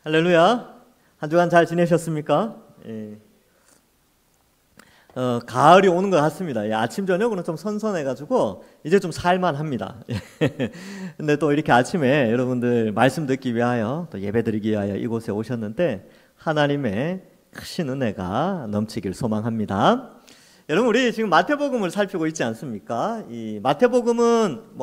할렐루야. 한 주간 잘 지내셨습니까? 예. 가을이 오는 것 같습니다. 예, 아침 저녁으로는 좀 선선해가지고 이제 좀 살만합니다. 근데 또 이렇게 아침에 여러분들 말씀 듣기 위하여 또 예배드리기 위하여 이곳에 오셨는데 하나님의 크신 은혜가 넘치길 소망합니다. 여러분, 우리 지금 마태복음을 살피고 있지 않습니까? 이 마태복음은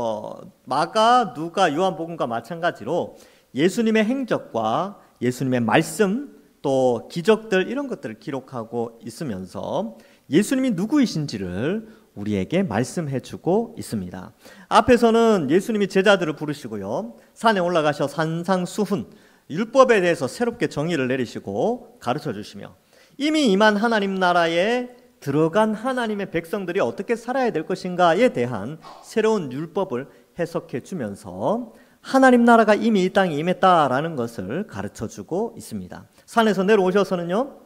마가, 누가, 요한복음과 마찬가지로 예수님의 행적과 예수님의 말씀 또 기적들 이런 것들을 기록하고 있으면서 예수님이 누구이신지를 우리에게 말씀해주고 있습니다. 앞에서는 예수님이 제자들을 부르시고요, 산에 올라가셔 산상수훈 율법에 대해서 새롭게 정의를 내리시고 가르쳐 주시며 이미 임한 하나님 나라에 들어간 하나님의 백성들이 어떻게 살아야 될 것인가에 대한 새로운 율법을 해석해 주면서 하나님 나라가 이미 이 땅에 임했다라는 것을 가르쳐주고 있습니다. 산에서 내려오셔서는요,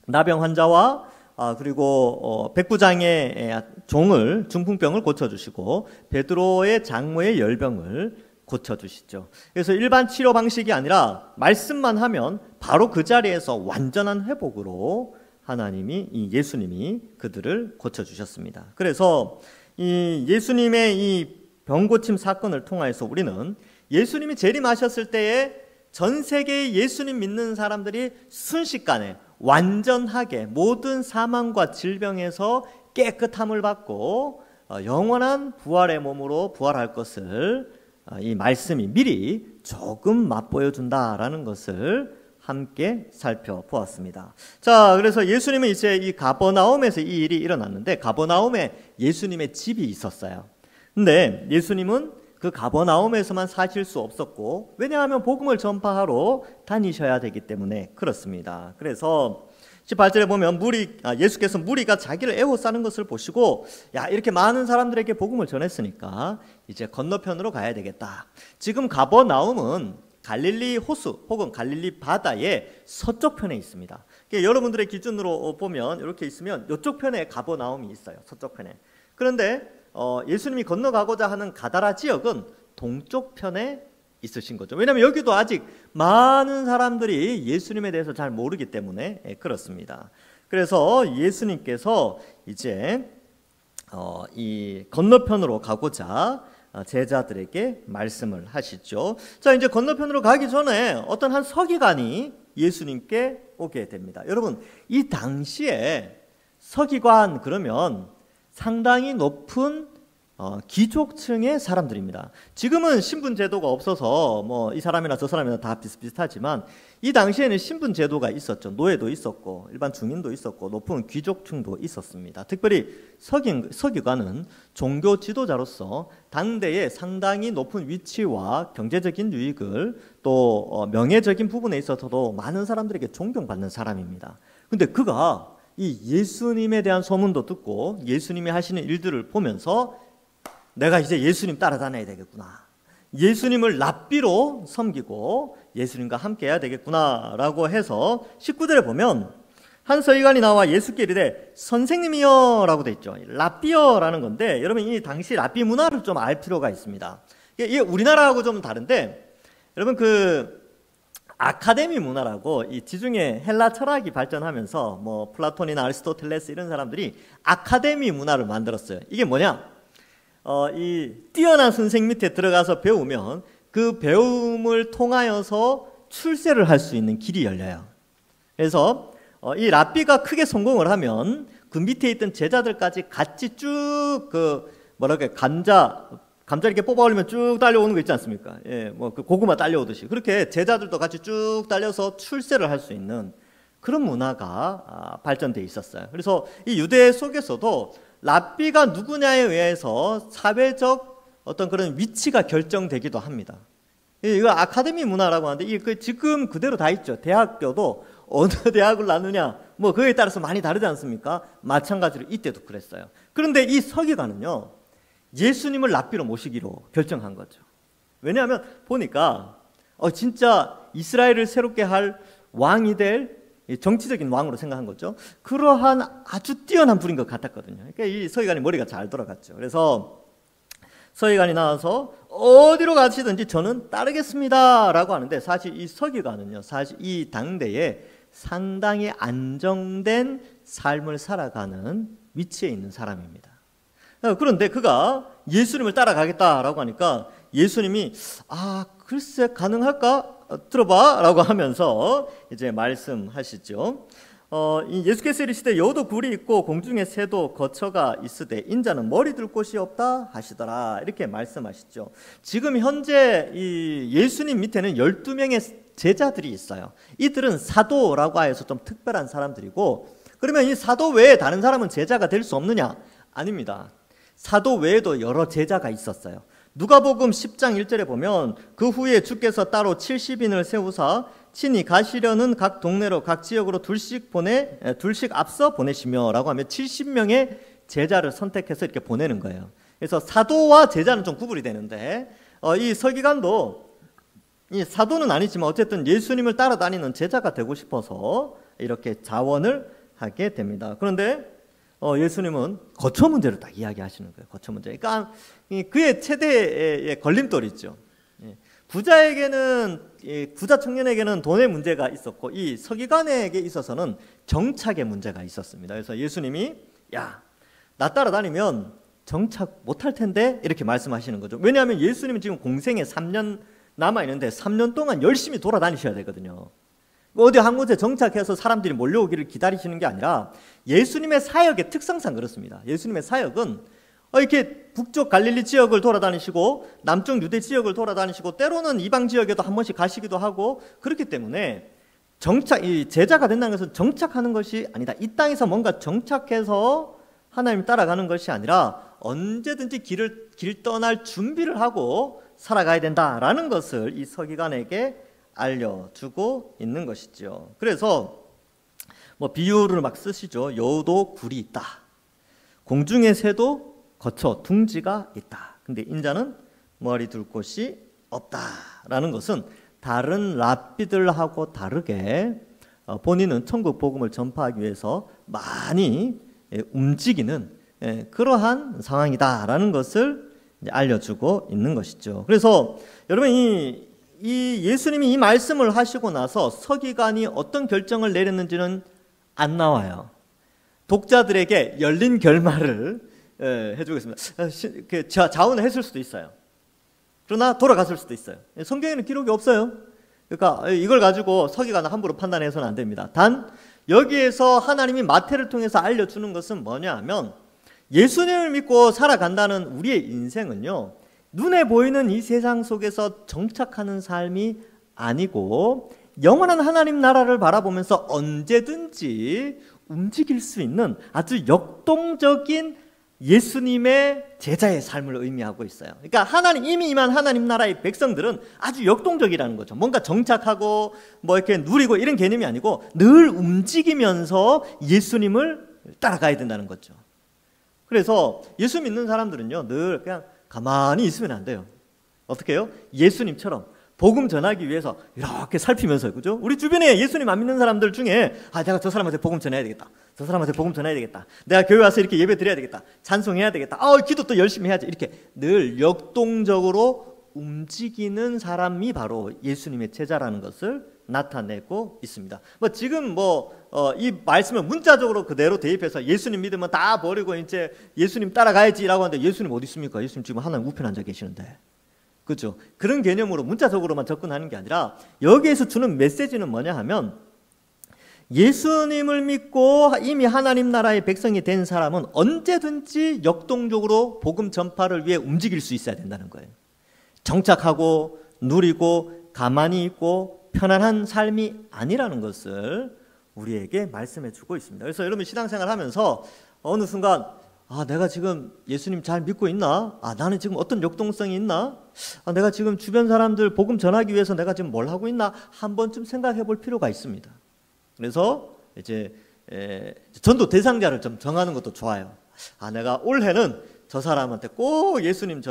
나병 환자와 그리고 백부장의 종을 중풍병을 고쳐주시고 베드로의 장모의 열병을 고쳐주시죠. 그래서 일반 치료 방식이 아니라 말씀만 하면 바로 그 자리에서 완전한 회복으로 하나님이 예수님이 그들을 고쳐주셨습니다. 그래서 이 예수님의 이 병고침 사건을 통해서 우리는 예수님이 재림하셨을 때에 전 세계의 예수님 믿는 사람들이 순식간에 완전하게 모든 사망과 질병에서 깨끗함을 받고 영원한 부활의 몸으로 부활할 것을 이 말씀이 미리 조금 맛보여준다라는 것을 함께 살펴보았습니다. 자, 그래서 예수님은 이제 이 가버나움에서 이 일이 일어났는데 가버나움에 예수님의 집이 있었어요. 근데 예수님은 그 가버나움에서만 사실 수 없었고, 왜냐하면 복음을 전파하러 다니셔야 되기 때문에 그렇습니다. 그래서 18절에 보면 예수께서 무리가 자기를 애워싸는 것을 보시고, 야, 이렇게 많은 사람들에게 복음을 전했으니까 이제 건너편으로 가야 되겠다. 지금 가버나움은 갈릴리 호수 혹은 갈릴리 바다의 서쪽 편에 있습니다. 여러분들의 기준으로 보면 이렇게 있으면 이쪽 편에 가버나움이 있어요. 서쪽 편에. 그런데 예수님이 건너가고자 하는 가다라 지역은 동쪽 편에 있으신 거죠. 왜냐하면 여기도 아직 많은 사람들이 예수님에 대해서 잘 모르기 때문에 그렇습니다. 그래서 예수님께서 이제 이 건너편으로 가고자 제자들에게 말씀을 하시죠. 자, 이제 건너편으로 가기 전에 어떤 한 서기관이 예수님께 오게 됩니다. 여러분, 이 당시에 서기관 그러면 상당히 높은 귀족층의 사람들입니다. 지금은 신분 제도가 없어서 이 사람이나 저 사람이나 다 비슷비슷하지만 이 당시에는 신분 제도가 있었죠. 노예도 있었고 일반 중인도 있었고 높은 귀족층도 있었습니다. 특별히 서기관은 종교 지도자로서 당대에 상당히 높은 위치와 경제적인 유익을 또 명예적인 부분에 있어서도 많은 사람들에게 존경받는 사람입니다. 근데 그가 이 예수님에 대한 소문도 듣고 예수님이 하시는 일들을 보면서 내가 이제 예수님 따라다녀야 되겠구나, 예수님을 랍비로 섬기고 예수님과 함께 해야 되겠구나 라고 해서 19절에 보면 한 서기관이 나와 예수께 이르되 선생님이여 라고 돼 있죠. 랍비여 라는 건데, 여러분 이 당시 랍비 문화를 좀 알 필요가 있습니다. 이게 우리나라하고 좀 다른데, 여러분 아카데미 문화라고 이 지중해 헬라 철학이 발전하면서 플라톤이나 아리스토텔레스 이런 사람들이 아카데미 문화를 만들었어요. 이게 뭐냐? 이 뛰어난 선생 밑에 들어가서 배우면 그 배움을 통하여서 출세를 할 수 있는 길이 열려요. 그래서 이 랍비가 크게 성공을 하면 그 밑에 있던 제자들까지 같이 쭉 감자 이렇게 뽑아 올리면 쭉 딸려오는 거 있지 않습니까? 예, 그 고구마 딸려오듯이 그렇게 제자들도 같이 쭉 딸려서 출세를 할 수 있는 그런 문화가 발전돼 있었어요. 그래서 이 유대 속에서도 랍비가 누구냐에 의해서 사회적 어떤 그런 위치가 결정되기도 합니다. 이거 아카데미 문화라고 하는데 이게 지금 그대로 다 있죠. 대학교도 어느 대학을 나누냐 그에 따라서 많이 다르지 않습니까? 마찬가지로 이때도 그랬어요. 그런데 이 서기관은요, 예수님을 랍비로 모시기로 결정한 거죠. 왜냐하면 보니까 진짜 이스라엘을 새롭게 할 왕이 될 정치적인 왕으로 생각한 거죠. 그러한 아주 뛰어난 분인 것 같았거든요. 그러니까 이 서기관이 머리가 잘 돌아갔죠. 그래서 서기관이 나와서 어디로 가시든지 저는 따르겠습니다 라고 하는데, 사실 이 서기관은요, 사실 이 당대에 상당히 안정된 삶을 살아가는 위치에 있는 사람입니다. 그런데 그가 예수님을 따라가겠다라고 하니까 예수님이 글쎄 가능할까? 들어봐 라고 하면서 이제 말씀하시죠. 예수께서 이르시되 여우도 굴이 있고 공중에 새도 거처가 있으되 인자는 머리 둘 곳이 없다 하시더라, 이렇게 말씀하시죠. 지금 현재 이 예수님 밑에는 12명의 제자들이 있어요. 이들은 사도라고 해서 좀 특별한 사람들이고, 그러면 이 사도 외에 다른 사람은 제자가 될 수 없느냐? 아닙니다. 사도 외에도 여러 제자가 있었어요. 누가복음 10장 1절에 보면 그 후에 주께서 따로 70인을 세우사 친히 가시려는 각 동네로 각 지역으로 둘씩 앞서 보내시며 라고 하면 70명의 제자를 선택해서 이렇게 보내는 거예요. 그래서 사도와 제자는 좀 구분이 되는데, 이 서기관도 이 사도는 아니지만 어쨌든 예수님을 따라다니는 제자가 되고 싶어서 이렇게 자원을 하게 됩니다. 그런데 예수님은 거처 문제를 딱 이야기하시는 거예요. 거처 문제. 그러니까 그의 최대의 걸림돌이 있죠. 부자 청년에게는 돈의 문제가 있었고, 이 서기관에게 있어서는 정착의 문제가 있었습니다. 그래서 예수님이 나 따라다니면 정착 못할 텐데 이렇게 말씀하시는 거죠. 왜냐하면 예수님은 지금 공생에 3년 남아있는데 3년 동안 열심히 돌아다니셔야 되거든요. 어디 한 곳에 정착해서 사람들이 몰려오기를 기다리시는 게 아니라, 예수님의 사역의 특성상 그렇습니다. 예수님의 사역은 이렇게 북쪽 갈릴리 지역을 돌아다니시고 남쪽 유대 지역을 돌아다니시고 때로는 이방 지역에도 한 번씩 가시기도 하고, 그렇기 때문에 이 제자가 된다는 것은 정착하는 것이 아니다. 이 땅에서 뭔가 정착해서 하나님 따라가는 것이 아니라 언제든지 길 떠날 준비를 하고 살아가야 된다라는 것을 이 서기관에게 알려주고 있는 것이죠. 그래서 비유를 막 쓰시죠. 여우도 굴이 있다. 공중의 새도 거처 둥지가 있다. 근데 인자는 머리 둘 곳이 없다라는 것은 다른 랍비들하고 다르게 본인은 천국 복음을 전파하기 위해서 많이 움직이는 그러한 상황이다라는 것을 알려주고 있는 것이죠. 그래서 여러분 이 예수님이 이 말씀을 하시고 나서 서기관이 어떤 결정을 내렸는지는 안 나와요. 독자들에게 열린 결말을 해주겠습니다. 자원을 했을 수도 있어요. 그러나 돌아갔을 수도 있어요. 성경에는 기록이 없어요. 그러니까 이걸 가지고 서기관은 함부로 판단해서는 안 됩니다. 단 여기에서 하나님이 마태를 통해서 알려주는 것은 뭐냐 하면, 예수님을 믿고 살아간다는 우리의 인생은요, 눈에 보이는 이 세상 속에서 정착하는 삶이 아니고 영원한 하나님 나라를 바라보면서 언제든지 움직일 수 있는 아주 역동적인 예수님의 제자의 삶을 의미하고 있어요. 그러니까 이미 임한 하나님 나라의 백성들은 아주 역동적이라는 거죠. 뭔가 정착하고 이렇게 누리고 이런 개념이 아니고 늘 움직이면서 예수님을 따라가야 된다는 거죠. 그래서 예수 믿는 사람들은요, 늘 그냥 가만히 있으면 안 돼요. 어떻게 해요? 예수님처럼 복음 전하기 위해서 이렇게 살피면서요. 그죠? 우리 주변에 예수님 안 믿는 사람들 중에 내가 저 사람한테 복음 전해야 되겠다. 저 사람한테 복음 전해야 되겠다. 내가 교회 와서 이렇게 예배 드려야 되겠다. 찬송해야 되겠다. 기도 또 열심히 해야지. 이렇게 늘 역동적으로 움직이는 사람이 바로 예수님의 제자라는 것을 나타내고 있습니다. 지금 이 말씀을 문자적으로 그대로 대입해서 예수님 믿으면 다 버리고 이제 예수님 따라가야지라고 하는데, 예수님 어디 있습니까? 예수님 지금 하나님 우편에 앉아 계시는데. 그렇죠? 그런 개념으로 문자적으로만 접근하는 게 아니라 여기에서 주는 메시지는 뭐냐 하면, 예수님을 믿고 이미 하나님 나라의 백성이 된 사람은 언제든지 역동적으로 복음 전파를 위해 움직일 수 있어야 된다는 거예요. 정착하고 누리고 가만히 있고 편안한 삶이 아니라는 것을 우리에게 말씀해 주고 있습니다. 그래서 여러분 신앙생활 하면서 어느 순간 내가 지금 예수님 잘 믿고 있나? 나는 지금 어떤 역동성이 있나? 내가 지금 주변 사람들 복음 전하기 위해서 내가 지금 뭘 하고 있나? 한 번쯤 생각해 볼 필요가 있습니다. 그래서 이제 전도 대상자를 좀 정하는 것도 좋아요. 내가 올해는 저 사람한테 꼭 예수님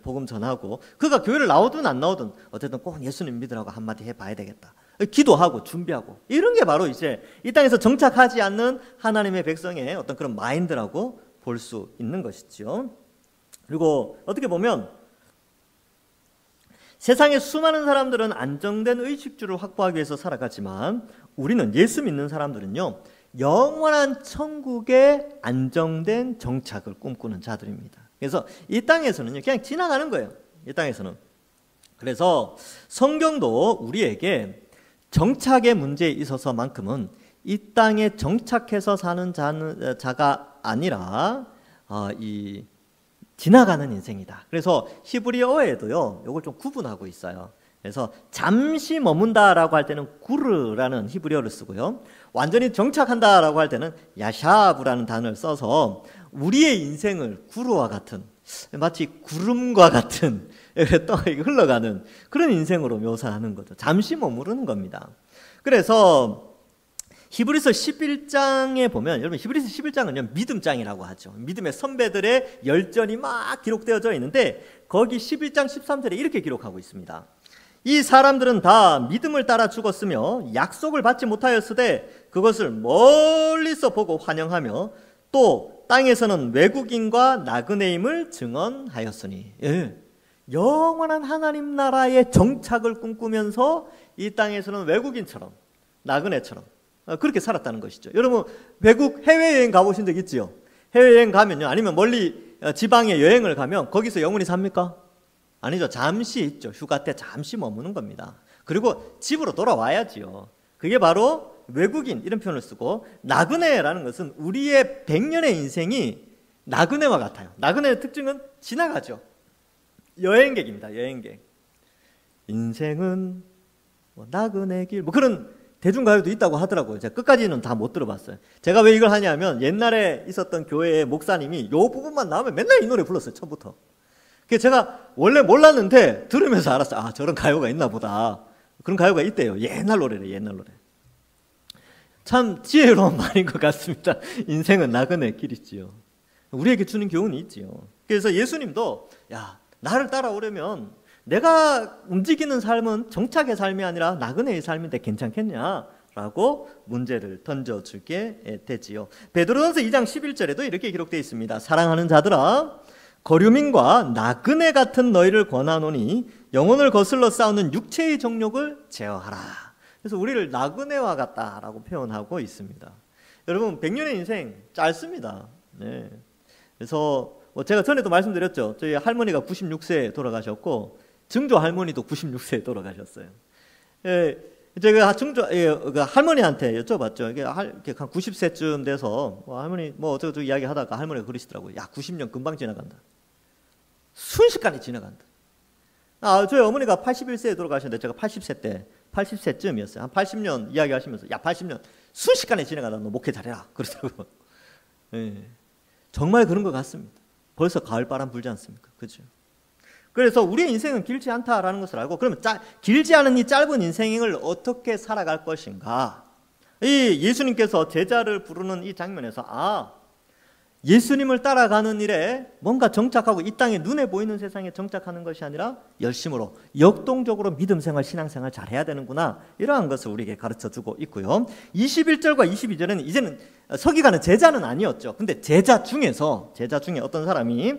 복음 전하고, 그가 교회를 나오든 안 나오든 어쨌든 꼭 예수님 믿으라고 한마디 해봐야 되겠다. 기도하고 준비하고, 이런 게 바로 이제 이 땅에서 정착하지 않는 하나님의 백성의 어떤 그런 마인드라고 볼 수 있는 것이죠. 그리고 어떻게 보면 세상의 수많은 사람들은 안정된 의식주를 확보하기 위해서 살아가지만 우리는, 예수 믿는 사람들은요, 영원한 천국의 안정된 정착을 꿈꾸는 자들입니다. 그래서 이 땅에서는요, 그냥 지나가는 거예요. 이 땅에서는. 그래서 성경도 우리에게 정착의 문제에 있어서만큼은 이 땅에 정착해서 사는 자가 아니라 이 지나가는 인생이다. 그래서 히브리어에도요, 이걸 좀 구분하고 있어요. 그래서 잠시 머문다라고 할 때는 구르라는 히브리어를 쓰고요, 완전히 정착한다라고 할 때는 야샤브라는 단어를 써서 우리의 인생을 구르와 같은, 마치 구름과 같은 또 흘러가는 그런 인생으로 묘사하는 거죠. 잠시 머무르는 겁니다. 그래서 히브리서 11장에 보면, 여러분 히브리서 11장은요 믿음장이라고 하죠. 믿음의 선배들의 열전이 막 기록되어져 있는데 거기 11장 13절에 이렇게 기록하고 있습니다. 이 사람들은 다 믿음을 따라 죽었으며 약속을 받지 못하였으되 그것을 멀리서 보고 환영하며 또 땅에서는 외국인과 나그네임을 증언하였으니, 영원한 하나님 나라의 정착을 꿈꾸면서 이 땅에서는 외국인처럼 나그네처럼 그렇게 살았다는 것이죠. 여러분 외국 해외여행 가보신 적 있지요? 해외여행 가면요, 아니면 멀리 지방에 여행을 가면 거기서 영원히 삽니까? 아니죠. 잠시 있죠. 휴가 때 잠시 머무는 겁니다. 그리고 집으로 돌아와야지요. 그게 바로 외국인, 이런 표현을 쓰고, 나그네라는 것은 우리의 100년의 인생이 나그네와 같아요. 나그네의 특징은 지나가죠. 여행객입니다. 여행객. 인생은 나그네 길, 그런 대중가요도 있다고 하더라고요. 제가 끝까지는 다 못 들어봤어요. 제가 왜 이걸 하냐면 옛날에 있었던 교회의 목사님이 이 부분만 나오면 맨날 이 노래 불렀어요. 처음부터. 그래서 제가 원래 몰랐는데 들으면서 알았어요. 아, 저런 가요가 있나 보다. 그런 가요가 있대요. 옛날 노래래, 옛날 노래. 참 지혜로운 말인 것 같습니다. 인생은 나그네 길이지요. 우리에게 주는 교훈이 있지요. 그래서 예수님도, 야, 나를 따라오려면 내가 움직이는 삶은 정착의 삶이 아니라 나그네의 삶인데 괜찮겠냐라고 문제를 던져주게 되지요. 베드로전서 2장 11절에도 이렇게 기록되어 있습니다. 사랑하는 자들아, 거류민과 나그네 같은 너희를 권하노니 영혼을 거슬러 싸우는 육체의 정욕을 제어하라. 그래서 우리를 나그네와 같다라고 표현하고 있습니다. 여러분 100년의 인생 짧습니다. 네. 그래서 제가 전에도 말씀드렸죠. 저희 할머니가 96세에 돌아가셨고 증조 할머니도 96세에 돌아가셨어요. 제가 할머니한테 여쭤봤죠. 이게 한 90세쯤 돼서 할머니 어쩌고 이야기 하다가 할머니가 그러시더라고요. 야, 90년 금방 지나간다. 순식간에 지나간다. 저희 어머니가 81세에 돌아가셨는데 제가 80세쯤이었어요. 한 80년 이야기 하시면서, 야, 80년 순식간에 지나간다. 너 목회 잘해라. 그러더라고요. 정말 그런 것 같습니다. 벌써 가을바람 불지 않습니까? 그렇죠? 그래서 우리의 인생은 길지 않다라는 것을 알고, 그러면 길지 않은 이 짧은 인생을 어떻게 살아갈 것인가? 이 예수님께서 제자를 부르는 이 장면에서 예수님을 따라가는 일에 뭔가 정착하고 이 땅에 눈에 보이는 세상에 정착하는 것이 아니라 열심으로 역동적으로 믿음생활, 신앙생활 잘해야 되는구나, 이러한 것을 우리에게 가르쳐주고 있고요. 21절과 22절에는 이제는 서기관은 제자는 아니었죠. 근데 제자 중에 어떤 사람이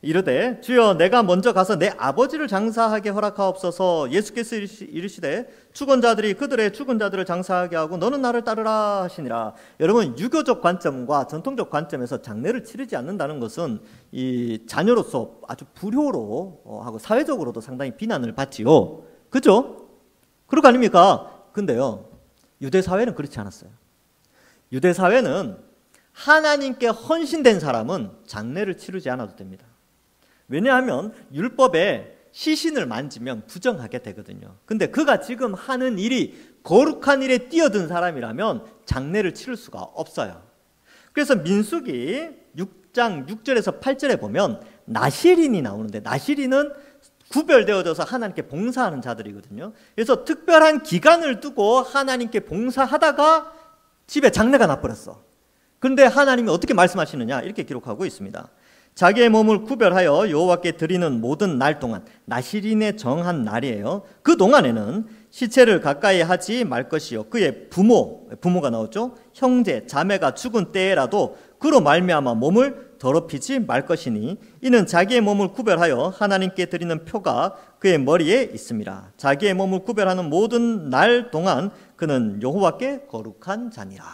이르되, 주여 내가 먼저 가서 내 아버지를 장사하게 허락하옵소서. 예수께서 이르시되 죽은 자들이 그들의 죽은 자들을 장사하게 하고 너는 나를 따르라 하시니라. 여러분 유교적 관점과 전통적 관점에서 장례를 치르지 않는다는 것은 이 자녀로서 아주 불효로 하고 사회적으로도 상당히 비난을 받지요. 그죠? 그런 거 아닙니까? 근데요, 유대 사회는 그렇지 않았어요. 유대 사회는 하나님께 헌신된 사람은 장례를 치르지 않아도 됩니다. 왜냐하면 율법에 시신을 만지면 부정하게 되거든요. 근데 그가 지금 하는 일이 거룩한 일에 뛰어든 사람이라면 장례를 치를 수가 없어요. 그래서 민수기 6장 6절에서 8절에 보면 나시린이 나오는데, 나시린은 구별되어져서 하나님께 봉사하는 자들이거든요. 그래서 특별한 기간을 두고 하나님께 봉사하다가 집에 장례가 나버렸어. 그런데 하나님이 어떻게 말씀하시느냐, 이렇게 기록하고 있습니다. 자기의 몸을 구별하여 여호와께 드리는 모든 날 동안, 나시린의 정한 날이에요. 그 동안에는 시체를 가까이 하지 말 것이요, 그의 부모가 나오죠. 형제, 자매가 죽은 때라도 그로 말미암아 몸을 더럽히지 말 것이니 이는 자기의 몸을 구별하여 하나님께 드리는 표가 그의 머리에 있습니다. 자기의 몸을 구별하는 모든 날 동안 그는 여호와께 거룩한 자니라.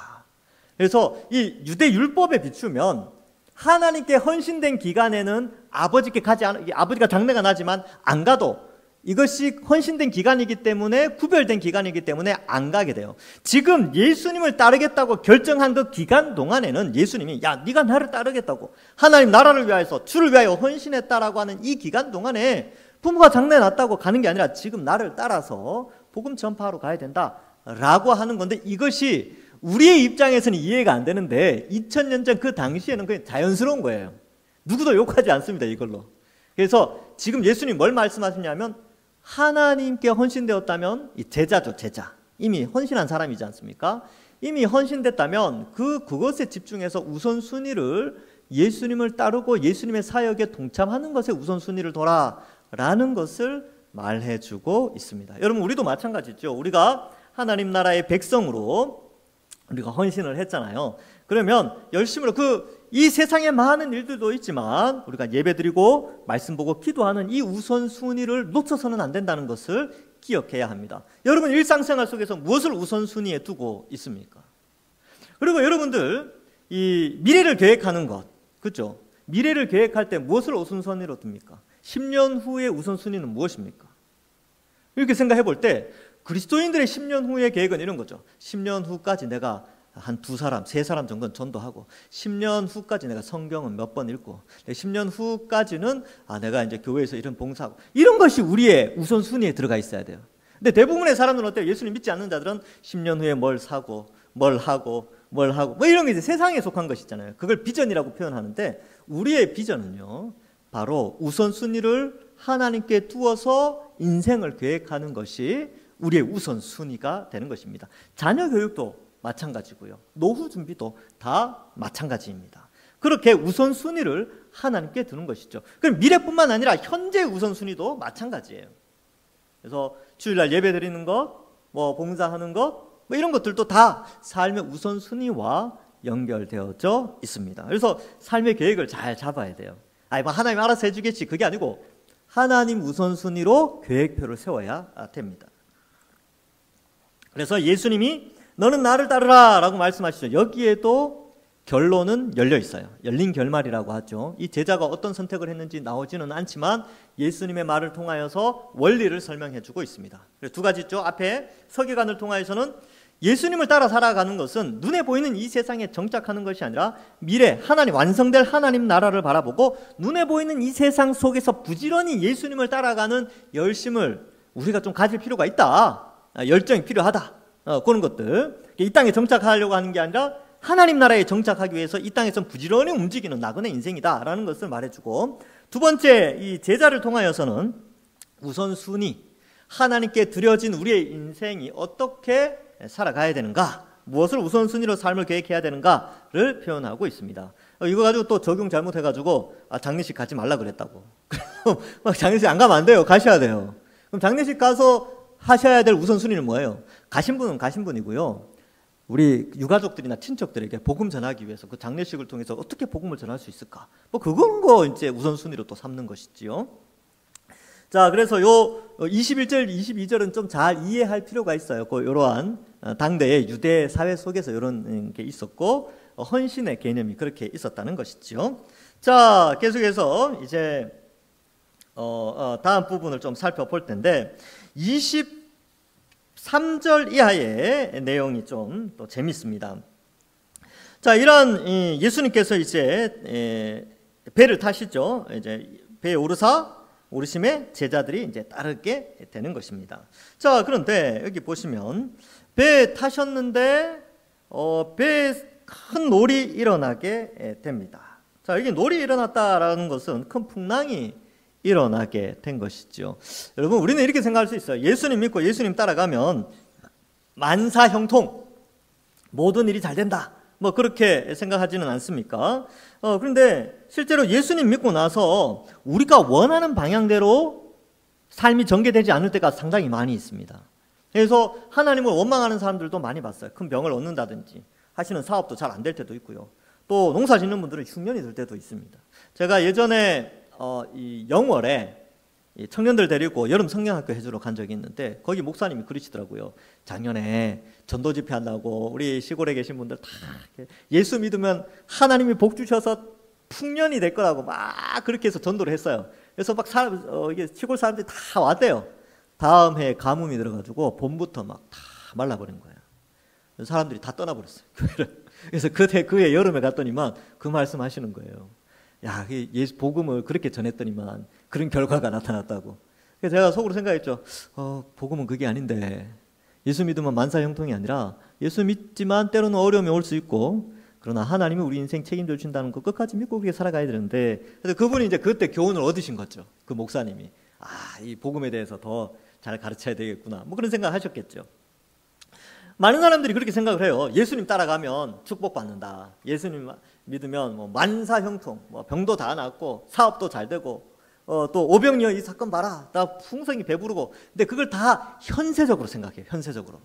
그래서 이 유대 율법에 비추면 하나님께 헌신된 기간에는 아버지께 가지 않, 아버지가 장래가 나지만 안 가도 이것이 헌신된 기간이기 때문에 구별된 기간이기 때문에 안 가게 돼요. 지금 예수님을 따르겠다고 결정한 그 기간 동안에는 예수님이 야 네가 나를 따르겠다고 하나님 나라를 위하여서 주를 위하여 헌신했다라고 하는 이 기간 동안에 부모가 장래 났다고 가는 게 아니라 지금 나를 따라서 복음 전파하러 가야 된다라고 하는 건데 이것이 우리의 입장에서는 이해가 안 되는데 2000년 전 그 당시에는 그냥 자연스러운 거예요. 누구도 욕하지 않습니다 이걸로. 그래서 지금 예수님 뭘 말씀하시냐면 하나님께 헌신되었다면 이 제자죠 제자 이미 헌신한 사람이지 않습니까? 이미 헌신됐다면 그것에 집중해서 우선순위를 예수님을 따르고 예수님의 사역에 동참하는 것에 우선순위를 둬라라는 것을 말해주고 있습니다. 여러분 우리도 마찬가지죠. 우리가 하나님 나라의 백성으로 우리가 헌신을 했잖아요. 그러면 열심으로 이 세상에 많은 일들도 있지만 우리가 예배드리고 말씀 보고 기도하는 이 우선순위를 놓쳐서는 안 된다는 것을 기억해야 합니다. 여러분 일상생활 속에서 무엇을 우선순위에 두고 있습니까? 그리고 여러분들 이 미래를 계획하는 것 그렇죠? 미래를 계획할 때 무엇을 우선순위로 둡니까? 10년 후의 우선순위는 무엇입니까? 이렇게 생각해 볼 때 그리스도인들의 10년 후의 계획은 이런 거죠. 10년 후까지 내가 한 2사람, 3사람 정도는 전도하고 10년 후까지 내가 성경은 몇 번 읽고 10년 후까지는 내가 이제 교회에서 이런 봉사하고 이런 것이 우리의 우선순위에 들어가 있어야 돼요. 근데 대부분의 사람들은 어때요? 예수님 믿지 않는 자들은 10년 후에 뭘 사고 뭘 하고 뭐 이런 게 이제 세상에 속한 것이잖아요. 그걸 비전이라고 표현하는데 우리의 비전은요 바로 우선순위를 하나님께 두어서 인생을 계획하는 것이 우리의 우선순위가 되는 것입니다. 자녀 교육도 마찬가지고요. 노후 준비도 다 마찬가지입니다. 그렇게 우선순위를 하나님께 두는 것이죠. 그럼 미래뿐만 아니라 현재 우선순위도 마찬가지예요. 그래서 주일날 예배 드리는 것, 봉사하는 것, 이런 것들도 다 삶의 우선순위와 연결되어져 있습니다. 그래서 삶의 계획을 잘 잡아야 돼요. 하나님 알아서 해주겠지 그게 아니고 하나님 우선순위로 계획표를 세워야 됩니다. 그래서 예수님이 너는 나를 따르라 라고 말씀하시죠. 여기에도 결론은 열려 있어요. 열린 결말이라고 하죠. 이 제자가 어떤 선택을 했는지 나오지는 않지만 예수님의 말을 통하여서 원리를 설명해 주고 있습니다. 두 가지 있죠. 앞에 서기관을 통하여서는 예수님을 따라 살아가는 것은 눈에 보이는 이 세상에 정착하는 것이 아니라 미래 하나님 완성될 하나님 나라를 바라보고 눈에 보이는 이 세상 속에서 부지런히 예수님을 따라가는 열심을 우리가 좀 가질 필요가 있다. 열정이 필요하다. 그런 것들 이 땅에 정착하려고 하는 게 아니라 하나님 나라에 정착하기 위해서 이 땅에서 부지런히 움직이는 나그네 인생이다라는 것을 말해주고 두 번째 이 제자를 통하여서는 우선순위 하나님께 드려진 우리의 인생이 어떻게 살아가야 되는가 무엇을 우선순위로 삶을 계획해야 되는가를 표현하고 있습니다. 이거 가지고 또 적용 잘못해가지고 장례식 가지 말라 그랬다고 장례식 안 가면 안 돼요. 가셔야 돼요. 그럼 장례식 가서 하셔야 될 우선순위는 뭐예요? 가신 분은 가신 분이고요. 우리 유가족들이나 친척들에게 복음 전하기 위해서 그 장례식을 통해서 어떻게 복음을 전할 수 있을까? 그런 거 이제 우선순위로 또 삼는 것이지요. 자, 그래서 요 21절, 22절은 좀 잘 이해할 필요가 있어요. 이러한 당대의 유대 사회 속에서 이런 게 있었고 헌신의 개념이 그렇게 있었다는 것이죠. 자, 계속해서 이제 다음 부분을 좀 살펴볼 텐데 23절 이하의 내용이 좀 또 재밌습니다. 자, 이런 예수님께서 이제 배를 타시죠. 이제 배에 오르심에 제자들이 이제 따르게 되는 것입니다. 자, 그런데 여기 보시면 배에 타셨는데 배에 큰 놀이 일어나게 됩니다. 자, 여기 놀이 일어났다라는 것은 큰 풍랑이 일어나게 된 것이죠. 여러분 우리는 이렇게 생각할 수 있어요. 예수님 믿고 예수님 따라가면 만사형통 모든 일이 잘 된다 그렇게 생각하지는 않습니까? 그런데 실제로 예수님 믿고 나서 우리가 원하는 방향대로 삶이 전개되지 않을 때가 상당히 많이 있습니다. 그래서 하나님을 원망하는 사람들도 많이 봤어요. 큰 병을 얻는다든지 하시는 사업도 잘 안 될 때도 있고요. 또 농사 짓는 분들은 흉년이 들 때도 있습니다. 제가 예전에 이 영월에 이 청년들 데리고 여름 성경학교 해주러 간 적이 있는데 거기 목사님이 그러시더라고요. 작년에 전도 집회 한다고 우리 시골에 계신 분들 다 예수 믿으면 하나님이 복 주셔서 풍년이 될 거라고 막 그렇게 해서 전도를 했어요. 그래서 막 이게 시골 사람들이 다 왔대요. 다음 해에 가뭄이 들어가지고 봄부터 막 다 말라버린 거예요. 사람들이 다 떠나버렸어요, 교회를. 그래서 그해 여름에 갔더니만 그 말씀 하시는 거예요. 야, 예수 복음을 그렇게 전했더니만 그런 결과가 나타났다고. 그래서 제가 속으로 생각했죠. 복음은 그게 아닌데 예수 믿으면 만사 형통이 아니라 예수 믿지만 때로는 어려움이 올 수 있고 그러나 하나님이 우리 인생 책임져 주신다는 거 끝까지 믿고 그렇게 살아가야 되는데 그래서 그분이 이제 그때 교훈을 얻으신 거죠. 그 목사님이 이 복음에 대해서 더 잘 가르쳐야 되겠구나. 뭐 그런 생각 하셨겠죠. 많은 사람들이 그렇게 생각을 해요. 예수님 따라가면 축복받는다. 예수님 믿으면 뭐 만사 형통, 뭐 병도 다 낫고 사업도 잘 되고 또 오병이어 이 사건 봐라. 나 풍성히 배부르고. 근데 그걸 다 현세적으로 생각해요. 현세적으로.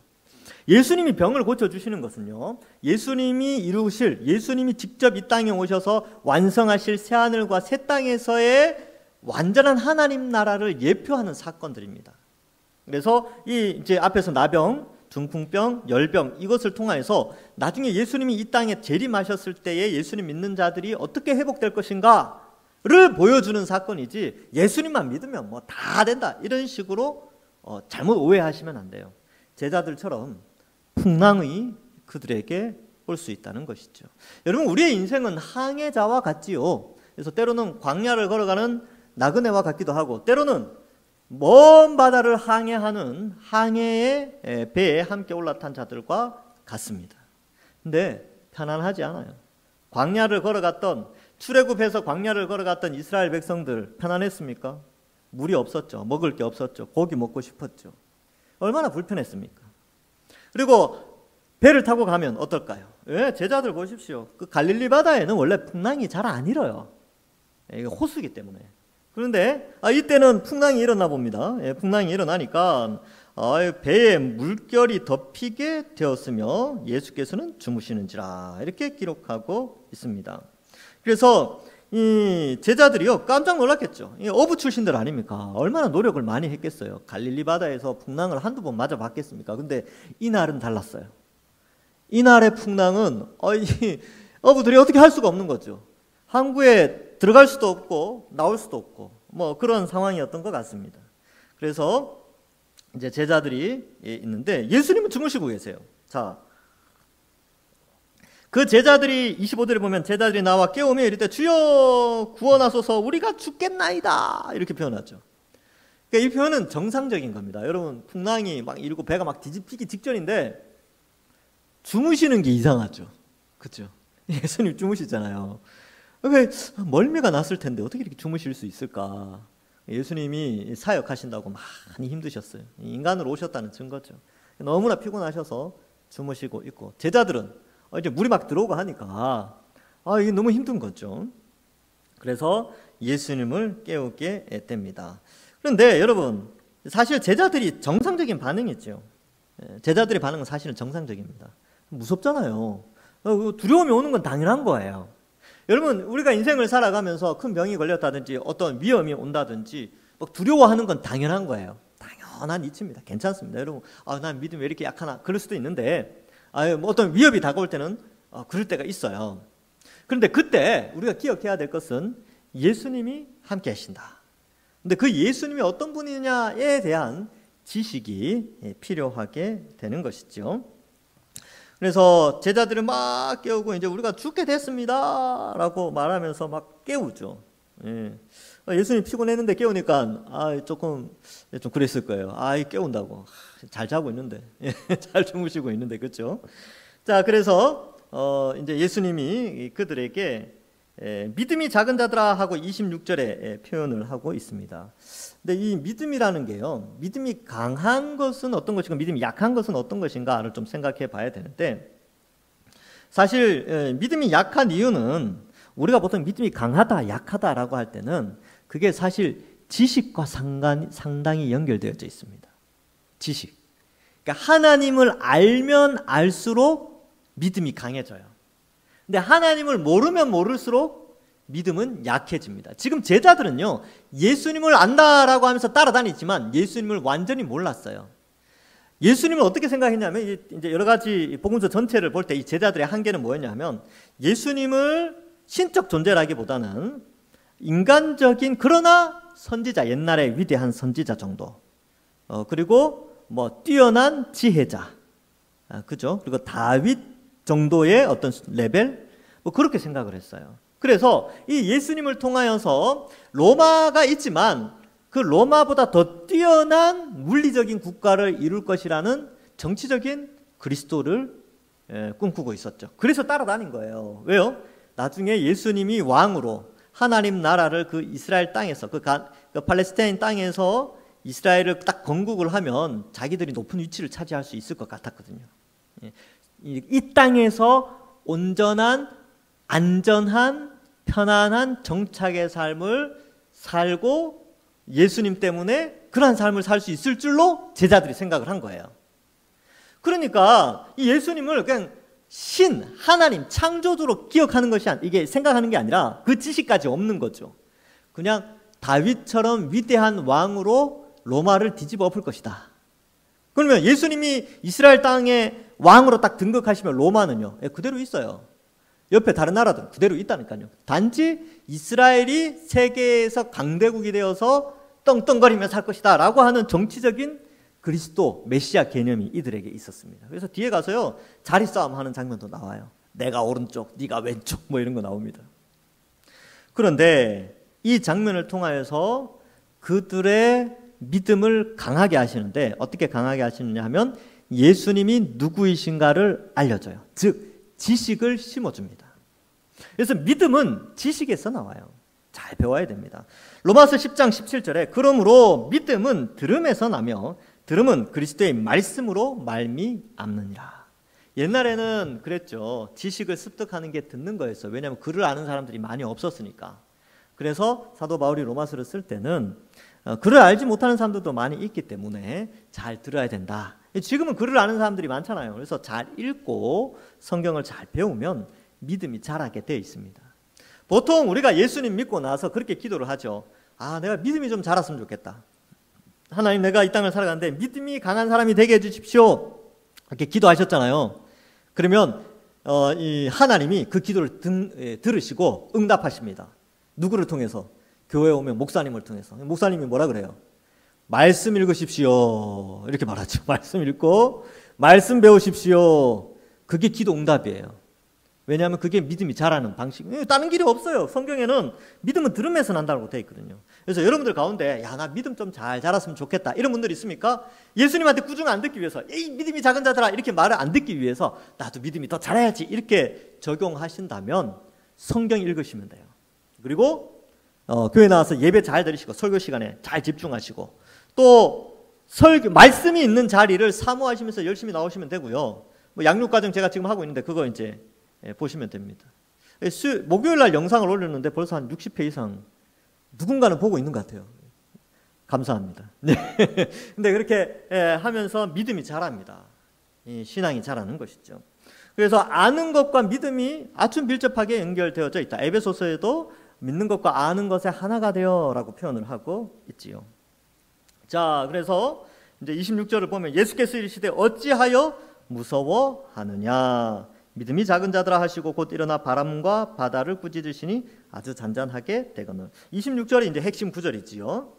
예수님이 병을 고쳐주시는 것은요. 예수님이 예수님이 직접 이 땅에 오셔서 완성하실 새하늘과 새 땅에서의 완전한 하나님 나라를 예표하는 사건들입니다. 그래서 이제 앞에서 나병, 중풍병, 열병 이것을 통해서 나중에 예수님이 이 땅에 재림하셨을 때에 예수님 믿는 자들이 어떻게 회복될 것인가를 보여주는 사건이지 예수님만 믿으면 뭐 다 된다 이런 식으로 잘못 오해하시면 안 돼요. 제자들처럼 풍랑이 그들에게 올 수 있다는 것이죠. 여러분 우리의 인생은 항해자와 같지요. 그래서 때로는 광야를 걸어가는 나그네와 같기도 하고 때로는 먼 바다를 항해하는 항해의 배에 함께 올라탄 자들과 같습니다. 근데 편안하지 않아요. 광야를 걸어갔던 출애굽해서 광야를 걸어갔던 이스라엘 백성들 편안했습니까? 물이 없었죠. 먹을 게 없었죠. 고기 먹고 싶었죠. 얼마나 불편했습니까? 그리고 배를 타고 가면 어떨까요? 제자들 보십시오. 그 갈릴리 바다에는 원래 풍랑이 잘 안 일어요. 이게 호수기 때문에. 그런데 이때는 풍랑이 일어나 봅니다. 풍랑이 일어나니까 배에 물결이 덮이게 되었으며 예수께서는 주무시는지라 이렇게 기록하고 있습니다. 그래서 이 제자들이요 깜짝 놀랐겠죠. 어부 출신들 아닙니까? 얼마나 노력을 많이 했겠어요. 갈릴리 바다에서 풍랑을 한두 번 맞아 봤겠습니까? 근데 이날은 달랐어요. 이날의 풍랑은 어부들이 어떻게 할 수가 없는 거죠. 항구에 들어갈 수도 없고 나올 수도 없고 뭐 그런 상황이었던 것 같습니다. 그래서 이제 제자들이 있는데 예수님은 주무시고 계세요. 자, 그 제자들이 25절에 보면 제자들이 나와 깨우며 이럴 때 주여 구원하소서 우리가 죽겠나이다 이렇게 표현하죠. 그러니까 이 표현은 정상적인 겁니다. 여러분 풍랑이 막 일고 배가 막 뒤집히기 직전인데 주무시는 게 이상하죠. 그렇죠? 예수님 주무시잖아요. 멀미가 났을 텐데 어떻게 이렇게 주무실 수 있을까? 예수님이 사역하신다고 많이 힘드셨어요. 인간으로 오셨다는 증거죠. 너무나 피곤하셔서 주무시고 있고 제자들은 이제 물이 막 들어오고 하니까 이게 너무 힘든 거죠. 그래서 예수님을 깨우게 됩니다. 그런데 여러분 사실 제자들이 정상적인 반응이죠. 제자들의 반응은 사실은 정상적입니다. 무섭잖아요. 두려움이 오는 건 당연한 거예요. 여러분 우리가 인생을 살아가면서 큰 병이 걸렸다든지 어떤 위험이 온다든지 막 두려워하는 건 당연한 거예요. 당연한 이치입니다. 괜찮습니다. 여러분 난 믿음이 왜 이렇게 약하나 그럴 수도 있는데 뭐 어떤 위협이 다가올 때는 그럴 때가 있어요. 그런데 그때 우리가 기억해야 될 것은 예수님이 함께 하신다. 근데 그 예수님이 어떤 분이냐에 대한 지식이 필요하게 되는 것이죠. 그래서 제자들을 막 깨우고 이제 우리가 죽게 됐습니다 라고 말하면서 막 깨우죠. 예수님 피곤했는데 깨우니까 좀 그랬을 거예요. 깨운다고 잘 자고 있는데 잘 주무시고 있는데 그렇죠? 자 그래서 이제 예수님이 그들에게 믿음이 작은 자들아 하고 26절에 표현을 하고 있습니다. 근데 이 믿음이라는 게요, 믿음이 강한 것은 어떤 것인가, 믿음이 약한 것은 어떤 것인가를 좀 생각해 봐야 되는데, 사실 믿음이 약한 이유는 우리가 보통 믿음이 강하다, 약하다라고 할 때는 그게 사실 지식과 상당히 연결되어 있습니다. 지식. 그러니까 하나님을 알면 알수록 믿음이 강해져요. 근데 하나님을 모르면 모를수록 믿음은 약해집니다. 지금 제자들은요, 예수님을 안다라고 하면서 따라다니지만 예수님을 완전히 몰랐어요. 예수님을 어떻게 생각했냐면, 이제 여러 가지 복음서 전체를 볼 때 이 제자들의 한계는 뭐였냐면, 예수님을 신적 존재라기보다는 인간적인 그러나 선지자, 옛날에 위대한 선지자 정도, 그리고 뭐 뛰어난 지혜자, 그죠? 그리고 다윗 정도의 어떤 레벨, 뭐 그렇게 생각을 했어요. 그래서 이 예수님을 통하여서 로마가 있지만 그 로마보다 더 뛰어난 물리적인 국가를 이룰 것이라는 정치적인 그리스도를 꿈꾸고 있었죠. 그래서 따라다닌 거예요. 왜요? 나중에 예수님이 왕으로 하나님 나라를 그 이스라엘 땅에서, 그 팔레스타인 땅에서 이스라엘을 딱 건국을 하면 자기들이 높은 위치를 차지할 수 있을 것 같았거든요. 이 땅에서 온전한, 안전한, 편안한 정착의 삶을 살고 예수님 때문에 그러한 삶을 살 수 있을 줄로 제자들이 생각을 한 거예요. 그러니까 이 예수님을 그냥 신, 하나님, 창조주로 기억하는 것이 이게 생각하는 게 아니라 그 지식까지 없는 거죠. 그냥 다윗처럼 위대한 왕으로 로마를 뒤집어 엎을 것이다. 그러면 예수님이 이스라엘 땅에 왕으로 딱 등극하시면 로마는요, 그대로 있어요. 옆에 다른 나라들은 그대로 있다니까요. 단지 이스라엘이 세계에서 강대국이 되어서 떵떵거리며 살 것이다 라고 하는 정치적인 그리스도, 메시아 개념이 이들에게 있었습니다. 그래서 뒤에 가서요, 자리 싸움 하는 장면도 나와요. 내가 오른쪽, 네가 왼쪽, 뭐 이런 거 나옵니다. 그런데 이 장면을 통하여서 그들의 믿음을 강하게 하시는데, 어떻게 강하게 하시느냐 하면 예수님이 누구이신가를 알려줘요. 즉 지식을 심어줍니다. 그래서 믿음은 지식에서 나와요. 잘 배워야 됩니다. 로마서 10장 17절에 그러므로 믿음은 들음에서 나며 들음은 그리스도의 말씀으로 말미암느니라. 옛날에는 그랬죠. 지식을 습득하는 게 듣는 거였어요. 왜냐하면 글을 아는 사람들이 많이 없었으니까. 그래서 사도 바울이 로마서를 쓸 때는 글을 알지 못하는 사람들도 많이 있기 때문에 잘 들어야 된다. 지금은 글을 아는 사람들이 많잖아요. 그래서 잘 읽고 성경을 잘 배우면 믿음이 자라게 되어 있습니다. 보통 우리가 예수님 믿고 나서 그렇게 기도를 하죠. 내가 믿음이 좀 자랐으면 좋겠다. 하나님, 내가 이 땅을 살아가는데 믿음이 강한 사람이 되게 해주십시오. 이렇게 기도하셨잖아요. 그러면 이 하나님이 그 기도를 들으시고 응답하십니다. 누구를 통해서? 교회에 오면 목사님을 통해서. 목사님이 뭐라 그래요? 말씀 읽으십시오. 이렇게 말하죠. 말씀 읽고 말씀 배우십시오. 그게 기도 응답이에요. 왜냐하면 그게 믿음이 자라는 방식. 다른 길이 없어요. 성경에는 믿음은 들음에서 난다고 되어 있거든요. 그래서 여러분들 가운데 나 믿음 좀 잘 자랐으면 좋겠다 이런 분들 있습니까? 예수님한테 꾸중 안 듣기 위해서 에이 믿음이 작은 자들아 이렇게 말을 안 듣기 위해서 나도 믿음이 더 자라야지 이렇게 적용하신다면 성경 읽으시면 돼요. 그리고 교회 나와서 예배 잘 들으시고 설교 시간에 잘 집중하시고 또 말씀이 있는 자리를 사모하시면서 열심히 나오시면 되고요. 뭐 양육과정 제가 지금 하고 있는데 그거 이제 보시면 됩니다. 목요일 날 영상을 올렸는데 벌써 한 60회 이상 누군가는 보고 있는 것 같아요. 감사합니다. 네. 근데 그렇게 하면서 믿음이 자랍니다. 신앙이 자라는 것이죠. 그래서 아는 것과 믿음이 아주 밀접하게 연결되어져 있다. 에베소서에도 믿는 것과 아는 것의 하나가 되어라고 표현을 하고 있지요. 자, 그래서 이제 26절을 보면 예수께서 이르시되 어찌하여 무서워하느냐. 믿음이 작은 자들아 하시고 곧 일어나 바람과 바다를 꾸짖으시니 아주 잔잔하게 되거늘. 26절이 이제 핵심 구절이지요.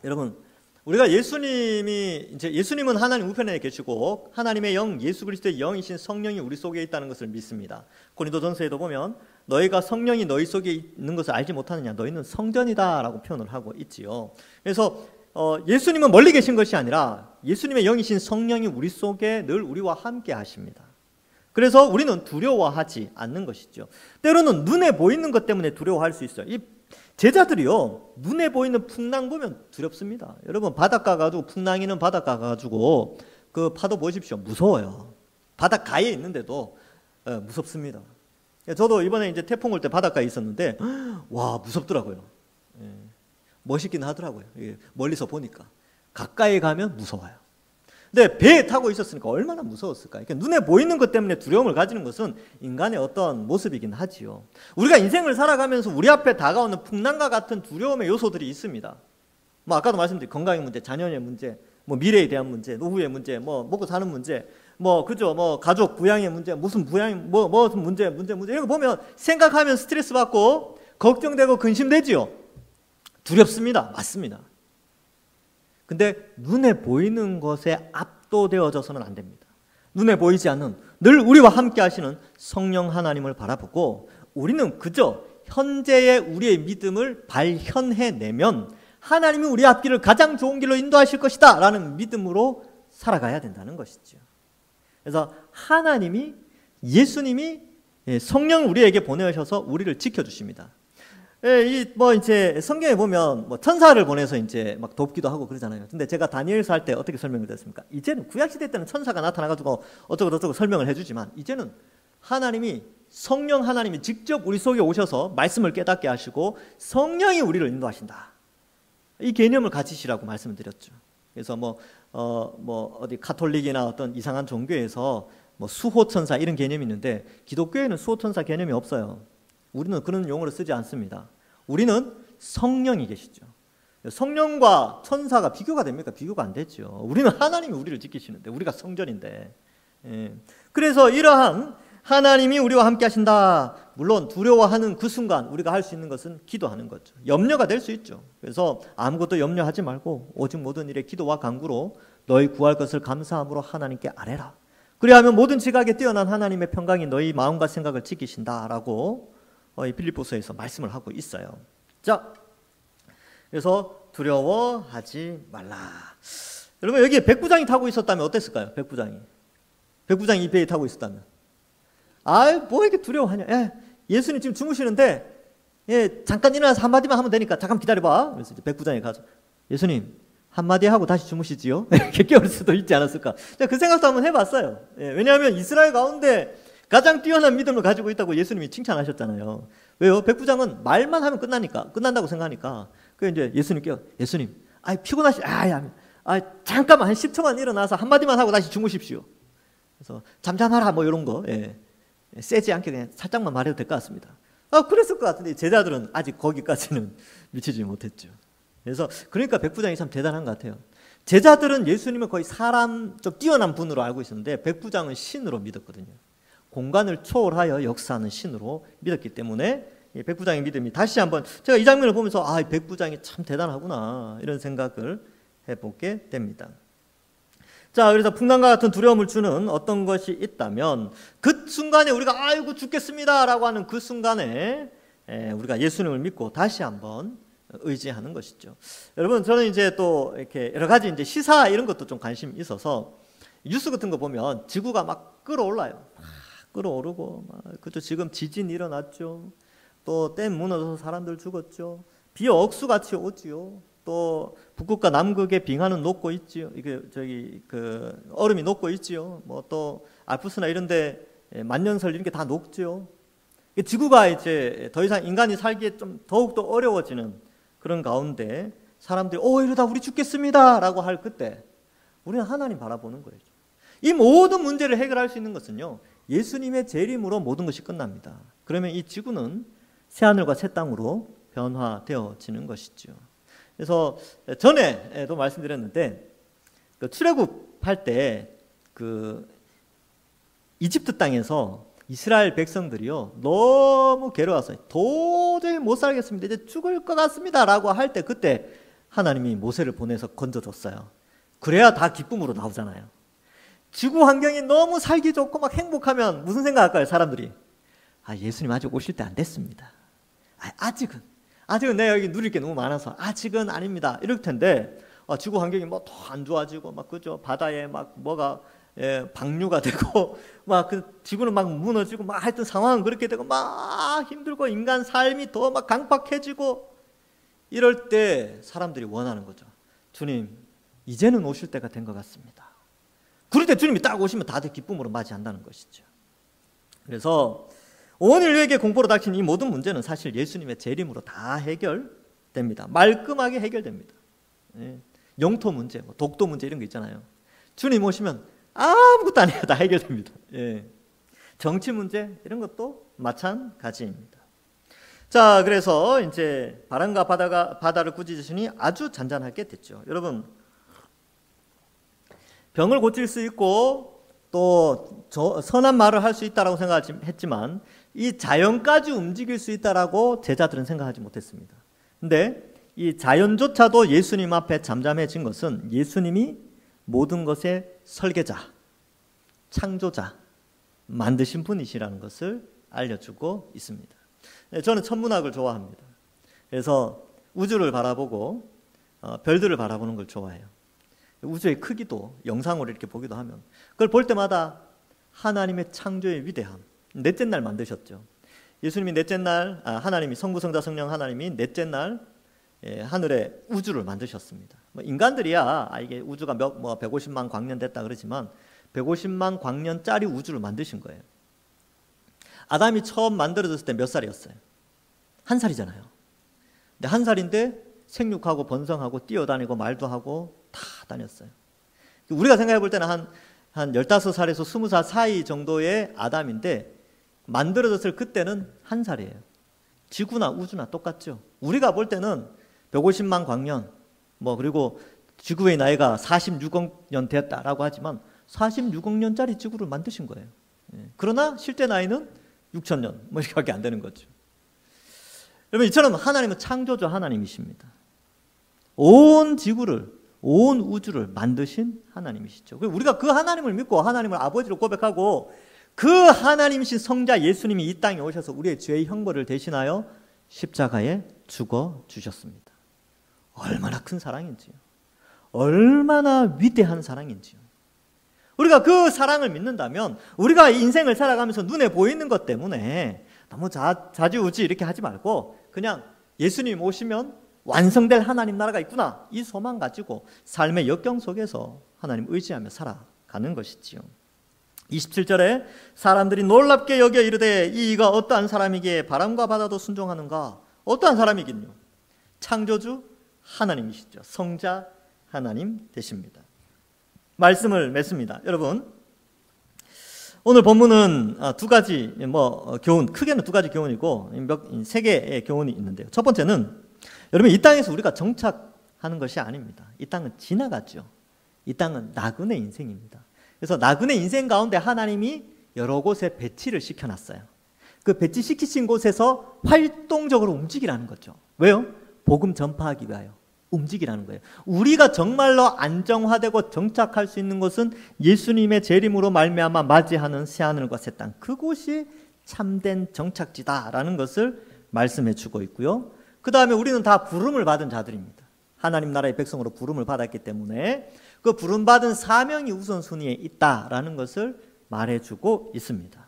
여러분, 우리가 예수님은 하나님 우편에 계시고 하나님의 영, 예수 그리스도의 영이신 성령이 우리 속에 있다는 것을 믿습니다. 고린도전서에도 보면 너희가 성령이 너희 속에 있는 것을 알지 못하느냐, 너희는 성전이다라고 표현을 하고 있지요. 그래서 예수님은 멀리 계신 것이 아니라 예수님의 영이신 성령이 우리 속에 늘 우리와 함께 하십니다. 그래서 우리는 두려워하지 않는 것이죠. 때로는 눈에 보이는 것 때문에 두려워할 수 있어요. 이 제자들이요, 눈에 보이는 풍랑 보면 두렵습니다. 여러분, 바닷가 가지고 풍랑이는 바닷가 가지고 그 파도 보십시오. 무서워요. 바닷가에 있는데도 무섭습니다. 저도 이번에 이제 태풍 올 때 바닷가에 있었는데 와, 무섭더라고요. 멋있긴 하더라고요. 멀리서 보니까. 가까이 가면 무서워요. 근데 배에 타고 있었으니까 얼마나 무서웠을까. 그러니까 눈에 보이는 것 때문에 두려움을 가지는 것은 인간의 어떤 모습이긴 하지요. 우리가 인생을 살아가면서 우리 앞에 다가오는 풍랑과 같은 두려움의 요소들이 있습니다. 뭐 아까도 말씀드린 건강의 문제, 자녀의 문제, 뭐 미래에 대한 문제, 노후의 문제, 뭐 먹고 사는 문제, 뭐 그죠, 뭐 가족 부양의 문제, 무슨 부양, 뭐 문제 이런 거 보면 생각하면 스트레스 받고 걱정되고 근심되지요. 두렵습니다. 맞습니다. 근데 눈에 보이는 것에 압도되어져서는 안 됩니다. 눈에 보이지 않는 늘 우리와 함께 하시는 성령 하나님을 바라보고 우리는 그저 현재의 우리의 믿음을 발현해내면 하나님이 우리 앞길을 가장 좋은 길로 인도하실 것이다 라는 믿음으로 살아가야 된다는 것이죠. 그래서 하나님이, 예수님이 성령을 우리에게 보내셔서 우리를 지켜주십니다. 이제 성경에 보면 천사를 보내서 이제 막 돕기도 하고 그러잖아요. 근데 제가 다니엘서 할 때 어떻게 설명을 드렸습니까? 이제는 구약시대 때는 천사가 나타나가지고 어쩌고 설명을 해주지만 이제는 하나님이, 성령 하나님이 직접 우리 속에 오셔서 말씀을 깨닫게 하시고 성령이 우리를 인도하신다. 이 개념을 가지시라고 말씀을 드렸죠. 그래서 어디 가톨릭이나 어떤 이상한 종교에서 수호천사 이런 개념이 있는데 기독교에는 수호천사 개념이 없어요. 우리는 그런 용어를 쓰지 않습니다. 우리는 성령이 계시죠. 성령과 천사가 비교가 됩니까? 비교가 안 되죠. 우리는 하나님이 우리를 지키시는데 우리가 성전인데. 그래서 이러한 하나님이 우리와 함께 하신다. 물론 두려워하는 그 순간 우리가 할 수 있는 것은 기도하는 거죠. 염려가 될 수 있죠. 그래서 아무것도 염려하지 말고 오직 모든 일에 기도와 간구로 너희 구할 것을 감사함으로 하나님께 아뢰라. 그리하면 모든 지각에 뛰어난 하나님의 평강이 너희 마음과 생각을 지키신다라고 이 빌립보서에서 말씀을 하고 있어요. 자, 그래서 두려워하지 말라. 여러분 여기에 백부장이 타고 있었다면 어땠을까요? 백부장이 이 배에 타고 있었다면 뭐 이렇게 두려워하냐. 예수님 지금 주무시는데 잠깐 일어나서 한마디만 하면 되니까 잠깐 기다려봐. 그래서 이제 백부장이 가서 예수님 한마디 하고 다시 주무시지요? 이렇게 깨울 수도 있지 않았을까. 제가 그 생각도 한번 해봤어요. 왜냐하면 이스라엘 가운데 가장 뛰어난 믿음을 가지고 있다고 예수님이 칭찬하셨잖아요. 왜요? 백부장은 말만 하면 끝난다고 생각하니까. 그래서 이제 예수님께 예수님, 잠깐만 한 10초만 일어나서 한마디만 하고 다시 주무십시오. 그래서 잠잠하라 이런 거. 세지 않게 그냥 살짝만 말해도 될 것 같습니다. 그랬을 것 같은데 제자들은 아직 거기까지는 미치지 못했죠. 그래서 그러니까 백부장이 참 대단한 것 같아요. 제자들은 예수님을 거의 사람 좀 뛰어난 분으로 알고 있었는데 백부장은 신으로 믿었거든요. 공간을 초월하여 역사하는 신으로 믿었기 때문에 백부장의 믿음이 다시 한번 제가 이 장면을 보면서 이 백부장이 참 대단하구나 이런 생각을 해보게 됩니다. 자, 그래서 풍랑과 같은 두려움을 주는 어떤 것이 있다면 그 순간에 우리가 아이고 죽겠습니다 라고 하는 그 순간에 우리가 예수님을 믿고 다시 한번 의지하는 것이죠. 여러분 저는 이제 또 이렇게 여러 가지 이제 시사 이런 것도 좀 관심이 있어서 뉴스 같은 거 보면 지구가 막 끌어올라요. 끌어오르고 그죠. 지금 지진 일어났죠. 또 댐 무너져서 사람들 죽었죠. 비 억수같이 오지요. 또 북극과 남극의 빙하는 녹고 있지요. 이게 얼음이 녹고 있지요. 또 알프스나 이런데 만년설 이런 게 다 녹지요. 지구가 이제 더 이상 인간이 살기에 좀 더욱더 어려워지는 그런 가운데 사람들이 이러다 우리 죽겠습니다라고 할 그때 우리는 하나님 바라보는 거예요. 이 모든 문제를 해결할 수 있는 것은요. 예수님의 재림으로 모든 것이 끝납니다. 그러면 이 지구는 새하늘과 새 땅으로 변화되어지는 것이죠. 그래서 전에도 말씀드렸는데 출애굽할 때 이집트 땅에서 이스라엘 백성들이요 너무 괴로워서 도저히 못 살겠습니다. 이제 죽을 것 같습니다 라고 할 때 그때 하나님이 모세를 보내서 건져줬어요. 그래야 다 기쁨으로 나오잖아요. 지구 환경이 너무 살기 좋고 막 행복하면 무슨 생각할까요? 사람들이 예수님 아직 오실 때 안 됐습니다. 아직은 내가 여기 누릴 게 너무 많아서 아직은 아닙니다. 이럴 텐데 지구 환경이 더 안 좋아지고 그죠? 바다에 뭐가 방류가 되고 그 지구는 무너지고 하여튼 상황은 그렇게 되고 힘들고 인간 삶이 더 강팍해지고 이럴 때 사람들이 원하는 거죠. 주님 이제는 오실 때가 된 것 같습니다. 그럴 때 주님이 딱 오시면 다들 기쁨으로 맞이한다는 것이죠. 그래서 온 인류에게 공포로 닥친 이 모든 문제는 사실 예수님의 재림으로 다 해결됩니다. 말끔하게 해결됩니다. 영토 문제, 독도 문제 이런 거 있잖아요. 주님 오시면 아무것도 아니에요. 다 해결됩니다. 예. 정치 문제 이런 것도 마찬가지입니다. 자, 그래서 이제 바람과 바다를 꾸짖으시니 아주 잔잔하게 됐죠. 여러분, 병을 고칠 수 있고 또 선한 말을 할 수 있다라고 생각했지만 이 자연까지 움직일 수 있다라고 제자들은 생각하지 못했습니다. 근데 이 자연조차도 예수님 앞에 잠잠해진 것은 예수님이 모든 것의 설계자, 창조자, 만드신 분이시라는 것을 알려주고 있습니다. 저는 천문학을 좋아합니다. 그래서 우주를 바라보고 별들을 바라보는 걸 좋아해요. 우주의 크기도 영상으로 이렇게 보기도 하면 그걸 볼 때마다 하나님의 창조의 위대함, 넷째 날 만드셨죠. 예수님이 넷째 날, 하나님이 성부, 성자, 성령 하나님이 넷째 날 하늘에 우주를 만드셨습니다. 인간들이야 이게 우주가 150만 광년 됐다 그러지만 150만 광년짜리 우주를 만드신 거예요. 아담이 처음 만들어졌을 때 몇 살이었어요? 1살이잖아요. 근데 1살인데 생육하고 번성하고 뛰어다니고 말도 하고 다 다녔어요. 우리가 생각해 볼 때는 한 15살에서 20살 사이 정도의 아담인데 만들어졌을 그때는 1살이에요. 지구나 우주나 똑같죠. 우리가 볼 때는 150만 광년 그리고 지구의 나이가 46억 년 되었다라고 하지만 46억 년짜리 지구를 만드신 거예요. 그러나 실제 나이는 6천 년 이렇게밖에 안 되는 거죠. 여러분, 이처럼 하나님은 창조주 하나님이십니다. 온 지구를, 온 우주를 만드신 하나님이시죠. 우리가 그 하나님을 믿고 하나님을 아버지로 고백하고 그 하나님이신 성자 예수님이 이 땅에 오셔서 우리의 죄의 형벌을 대신하여 십자가에 죽어 주셨습니다. 얼마나 큰 사랑인지요. 얼마나 위대한 사랑인지요. 우리가 그 사랑을 믿는다면 우리가 인생을 살아가면서 눈에 보이는 것 때문에 너무 좌지우지 이렇게 하지 말고 그냥 예수님 오시면 완성될 하나님 나라가 있구나, 이 소망 가지고 삶의 역경 속에서 하나님 의지하며 살아가는 것이지요. 27절에 사람들이 놀랍게 여겨 이르되 이가 어떠한 사람이기에 바람과 바다도 순종하는가. 어떠한 사람이긴요? 창조주 하나님이시죠. 성자 하나님 되십니다. 말씀을 맺습니다. 여러분, 오늘 본문은 두 가지 교훈, 크게는 두 가지 교훈이고 세 개의 교훈이 있는데요. 첫 번째는 여러분, 이 땅에서 우리가 정착하는 것이 아닙니다. 이 땅은 지나갔죠. 이 땅은 나그네 인생입니다. 그래서 나그네 인생 가운데 하나님이 여러 곳에 배치를 시켜놨어요. 그 배치시키신 곳에서 활동적으로 움직이라는 거죠. 왜요? 복음 전파하기 위하여 움직이라는 거예요. 우리가 정말로 안정화되고 정착할 수 있는 곳은 예수님의 재림으로 말미암아 맞이하는 새하늘과 새 땅, 그곳이 참된 정착지다라는 것을 말씀해 주고 있고요. 그 다음에 우리는 다 부름을 받은 자들입니다. 하나님 나라의 백성으로 부름을 받았기 때문에 그 부름받은 사명이 우선순위에 있다라는 것을 말해주고 있습니다.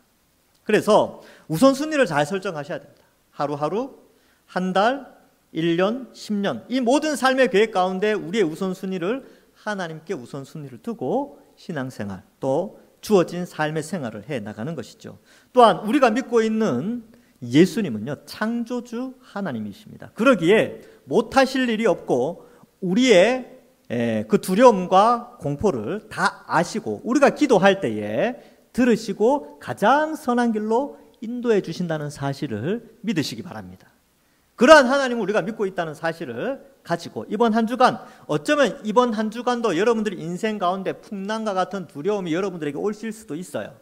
그래서 우선순위를 잘 설정하셔야 됩니다. 하루하루, 한 달, 1년, 10년, 이 모든 삶의 계획 가운데 우리의 우선순위를 하나님께 우선순위를 두고 신앙생활, 또 주어진 삶의 생활을 해나가는 것이죠. 또한 우리가 믿고 있는 예수님은요, 창조주 하나님이십니다. 그러기에 못하실 일이 없고 우리의 그 두려움과 공포를 다 아시고 우리가 기도할 때에 들으시고 가장 선한 길로 인도해 주신다는 사실을 믿으시기 바랍니다. 그러한 하나님을 우리가 믿고 있다는 사실을 가지고 이번 한 주간, 어쩌면 이번 한 주간도 여러분들의 인생 가운데 풍랑과 같은 두려움이 여러분들에게 오실 수도 있어요.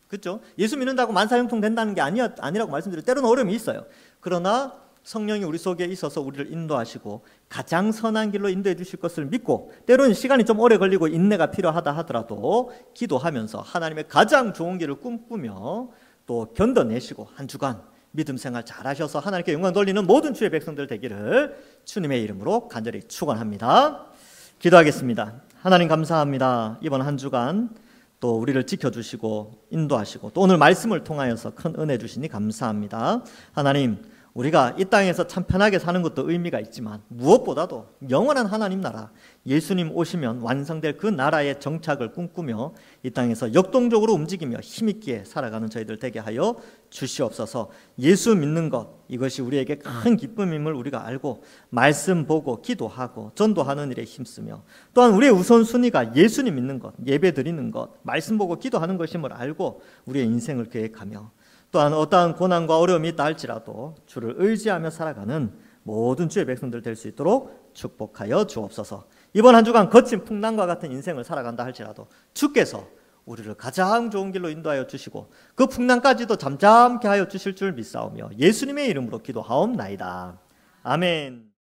그렇죠? 예수 믿는다고 만사형통 된다는 게 아니라고 말씀드려요. 때로는 어려움이 있어요. 그러나 성령이 우리 속에 있어서 우리를 인도하시고 가장 선한 길로 인도해 주실 것을 믿고, 때로는 시간이 좀 오래 걸리고 인내가 필요하다 하더라도 기도하면서 하나님의 가장 좋은 길을 꿈꾸며 또 견뎌내시고 한 주간 믿음 생활 잘하셔서 하나님께 영광 돌리는 모든 주의 백성들 되기를 주님의 이름으로 간절히 축원합니다. 기도하겠습니다. 하나님 감사합니다. 이번 한 주간 또 우리를 지켜주시고 인도하시고 또 오늘 말씀을 통하여서 큰 은혜 주시니 감사합니다. 하나님, 우리가 이 땅에서 참 편하게 사는 것도 의미가 있지만 무엇보다도 영원한 하나님 나라, 예수님 오시면 완성될 그 나라의 정착을 꿈꾸며 이 땅에서 역동적으로 움직이며 힘있게 살아가는 저희들 되게 하여 주시옵소서. 예수 믿는 것, 이것이 우리에게 큰 기쁨임을 우리가 알고 말씀 보고 기도하고 전도하는 일에 힘쓰며, 또한 우리의 우선순위가 예수님 믿는 것, 예배 드리는 것, 말씀 보고 기도하는 것임을 알고 우리의 인생을 계획하며, 또한 어떠한 고난과 어려움이 있다 할지라도 주를 의지하며 살아가는 모든 주의 백성들 될 수 있도록 축복하여 주옵소서. 이번 한 주간 거친 풍랑과 같은 인생을 살아간다 할지라도 주께서 우리를 가장 좋은 길로 인도하여 주시고 그 풍랑까지도 잠잠케 하여 주실 줄 믿사오며 예수님의 이름으로 기도하옵나이다. 아멘.